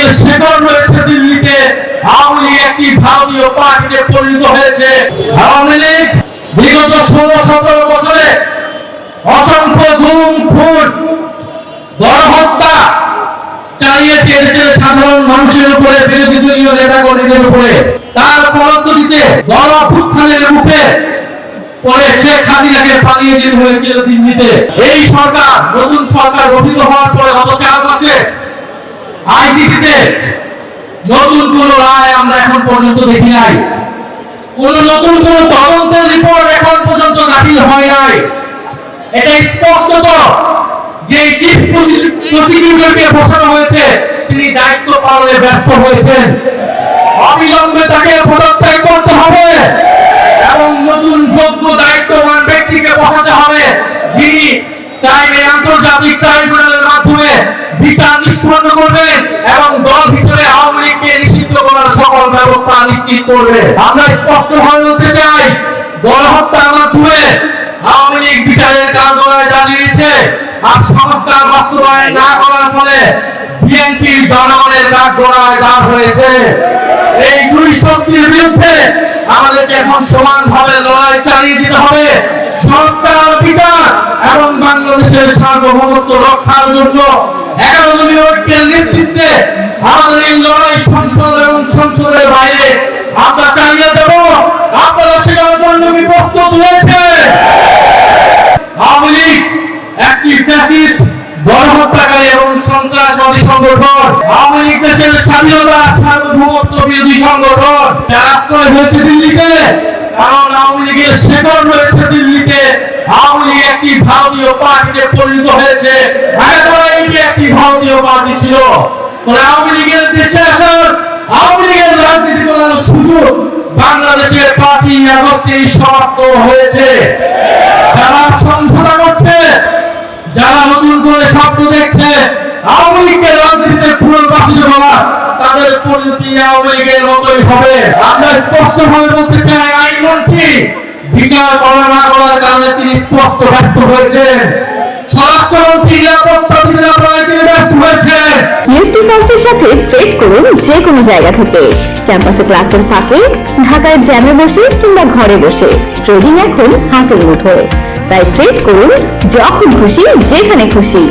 লীগের শেকড় রয়েছে দিল্লিতে, আওয়ামী লীগ একটি ভারতীয় পার্টিতে পরিণত হয়েছে। আওয়ামী লীগ বিগত 16-17 বছরে অসংখ্য গুম খুন গণহত্যা চালিয়েছে দেশের সাধারণ মানুষের উপরে, বিরোধী দলীয় নেতা কর্মীদের উপরে। তার ফলশ্রুতিতে গণ অভ্যুত্থানের মুখে পরে শেখ হাসিনাকে পালিয়ে যেতে হয়েছিল দিল্লিতে। এই সরকার, নতুন সরকার গঠিত হওয়ার পরে গত 4 মাসে আইসিটিতে নতুন কোন রায় আমরা এখন পর্যন্ত দেখি নাই। কোন নতুন কোন তদন্তের রিপোর্ট এখন পর্যন্ত দাখিল হয় নাই। এটা স্পষ্টত যে চিফ প্রসিকিউটরকে বসানো হয়েছে তিনি দায়িত্ব পালনে ব্যর্থ হয়েছেন। অবিলম্বে তাকে পদত্যাগ করতে হবে এবং নতুন যোগ্য দায়িত্ববান ব্যক্তিকে বসাতে হবে, যিনি আন্তর্জাতিক ট্রাইব্যুনালের মাধ্যমে বিচার নিষ্পন্ন করবেন এবং দল হিসেবে আওয়ামী লীগকে নিষিদ্ধ করার সকল ব্যবস্থা নিশ্চিত করবে। আমরা স্পষ্টভাবে বলতে চাই, গণহত্যার মাধ্যমে আওয়ামী লীগ বিচারের কাঠগড়ায় দাঁড়িয়েছে, আর সংস্কার বাস্তবায়ন না করার ফলে বিএনপি জনগণের কাঠগড়ায় দাঁড় হয়েছে। এই দুই শক্তির বিরুদ্ধে আমাদেরকে এখন সমানভাবে লড়াই চালিয়ে দিতে হবে। সংস্কার, বিচার এবং বাংলাদেশের সার্বভৌমত্ব রক্ষার জন্য 11 দলীয় ঐক্যের নেতৃত্বে আমাদের এই লড়াই সংসদ এবং সংসদের বাইরে আমরা চালিয়ে যাব। আপনারা সেটার জন্য প্রস্তুত হয়েছে। আওয়ামী লীগ একটি ফ্যাসিস্ট, গণহত্যাকারী এবং সন্ত্রাসবাদী সংগঠন। আওয়ামী লীগ দেশের স্বাধীনতা সার্বভৌমত্ব বিরোধী সংগঠন, যার আশ্রয় হয়েছে দিল্লিতে, কারণ আওয়ামী লীগের শেকড় রয়েছে দিল্লিতে। আওয়ামী লীগ একটি ভারতীয় পার্টিতে পরিণত হয়েছে। এটি একটি ভারতীয় পার্টি ছিল। আওয়ামী লীগের দেশে আসার, আওয়ামী লীগের রাজনীতি করার সুযোগ বাংলাদেশের 5ই আগস্টেই সমাপ্ত হয়েছে। যারা সমঝোতা করছে, যারা নতুন করে স্বপ্ন দেখছে আওয়ামী লীগের রাজনীতিতে পুনর্বাসিত হওয়া, তাদের পরিণতি আওয়ামী লীগের মতোই হবে। আমরা স্পষ্টভাবে বলতে চাই, আইনমন্ত্রী বিচার না করার কারণে তিনি স্পষ্ট ব্যর্থ হয়েছেন। স্বরাষ্ট্রমন্ত্রী নিরাপত্তা দিতে না পারায় তিনি ব্যর্থ হয়েছেন। ইউটি ফার্স্টের সাথে ট্রেড করুন যে কোনো জায়গা থেকে, ক্যাম্পাসে ক্লাসের ফাঁকে, ঢাকার জ্যামে বসে কিংবা ঘরে বসে। ট্রেডিং এখন হাতের মুঠোয়, তাই ট্রেড করুন যখন খুশি, যেখানে খুশি।